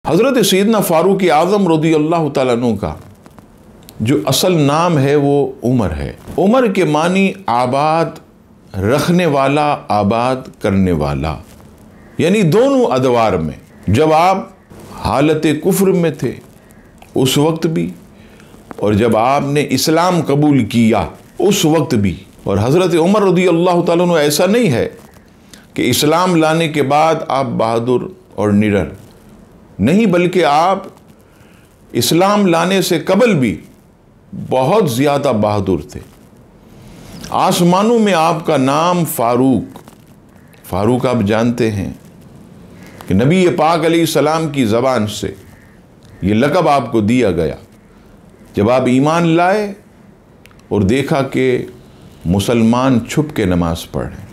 حضرت سیدنا فاروق اعظم رضی اللہ تعالیٰ عنہ کا جو اصل نام ہے وہ عمر ہے۔ عمر کے معنی آباد رکھنے والا، آباد کرنے والا، یعنی دونوں ادوار میں، جب آپ حالت کفر میں تھے اس وقت بھی، اور جب آپ نے اسلام قبول کیا اس وقت بھی۔ اور حضرت عمر رضی اللہ تعالیٰ عنہ ایسا نہیں ہے کہ اسلام لانے کے بعد آپ بہادر اور نڈر نہیں، بلکہ آپ اسلام لانے سے قبل بھی بہت زیادہ بہادر تھے۔ آسمانوں میں آپ کا نام فاروق آپ جانتے ہیں کہ نبی پاک علیہ السلام کی زبان سے یہ لقب آپ کو دیا گیا جب آپ ایمان لائے اور دیکھا کہ مسلمان چھپ کے نماز پڑھ رہے ہیں۔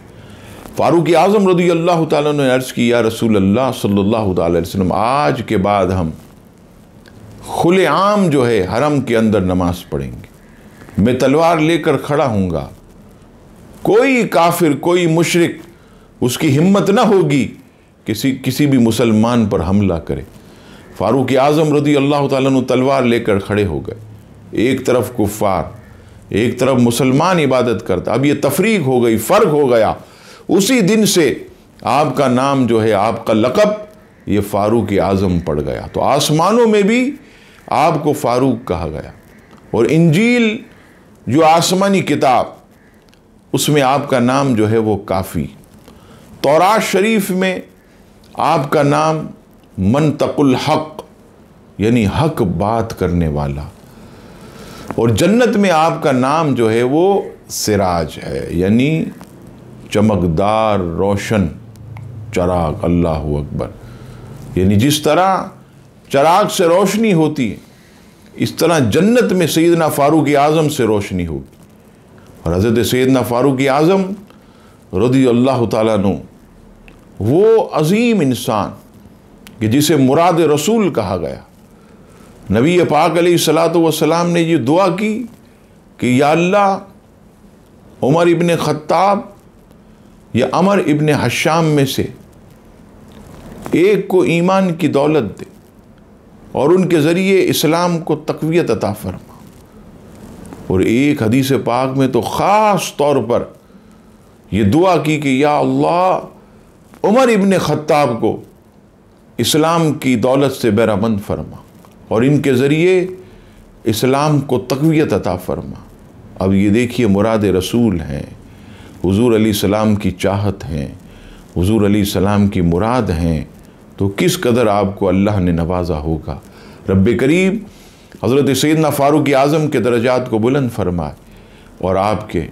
فاروق اعظم رضی اللہ تعالیٰ نے عرض کی، یا رسول اللہ صلی اللہ علیہ وسلم، آج کے بعد ہم کھلے عام جو ہے حرم کے اندر نماز پڑھیں گے، میں تلوار لے کر کھڑا ہوں گا، کوئی کافر، کوئی مشرک اس کی ہمت نہ ہوگی کسی بھی مسلمان پر حملہ کرے۔ فاروق اعظم رضی اللہ تعالیٰ عنہ تلوار لے کر کھڑے ہو گئے، ایک طرف کفار، ایک طرف مسلمان عبادت کرتا۔ اب یہ تفریق ہو گئی، فرق ہو گیا۔ اسی دن سے آپ کا نام جو ہے، آپ کا لقب یہ فاروق اعظم پڑ گیا۔ تو آسمانوں میں بھی آپ کو فاروق کہا گیا، اور انجیل جو آسمانی کتاب اس میں آپ کا نام جو ہے وہ کافی۔ تورات شریف میں آپ کا نام منطق الحق، یعنی حق بات کرنے والا، اور جنت میں آپ کا نام جو ہے وہ سراج ہے، یعنی چمکدار روشن چراغ۔ اللہ اکبر! یعنی جس طرح چراغ سے روشنی ہوتی ہے، اس طرح جنت میں سیدنا فاروق اعظم سے روشنی ہوگی۔ اور حضرت سیدنا فاروق اعظم رضی اللہ تعالیٰ عنہ وہ عظیم انسان کہ جسے مراد رسول کہا گیا۔ نبی پاک علیہ السلام نے یہ دعا کی کہ یا اللہ، عمر ابن خطاب یا عمر ابن حشام میں سے ایک کو ایمان کی دولت دے اور ان کے ذریعے اسلام کو تقویت عطا فرما۔ اور ایک حدیث پاک میں تو خاص طور پر یہ دعا کی کہ یا اللہ، عمر ابن خطاب کو اسلام کی دولت سے بہرمند فرما اور ان کے ذریعے اسلام کو تقویت عطا فرما۔ اب یہ دیکھیے، مراد رسول ہیں، حضور علیہ السلام کی چاہت ہیں، حضور علیہ السلام کی مراد ہیں، تو کس قدر آپ کو اللہ نے نوازا ہوگا۔ رب کریم حضرت سیدنا فاروق اعظم کے درجات کو بلند فرمائے اور آپ کے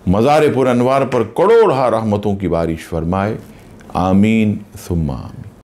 مزار پر انوار پر کروڑہا رحمتوں کی بارش فرمائے۔ آمین ثم آمین۔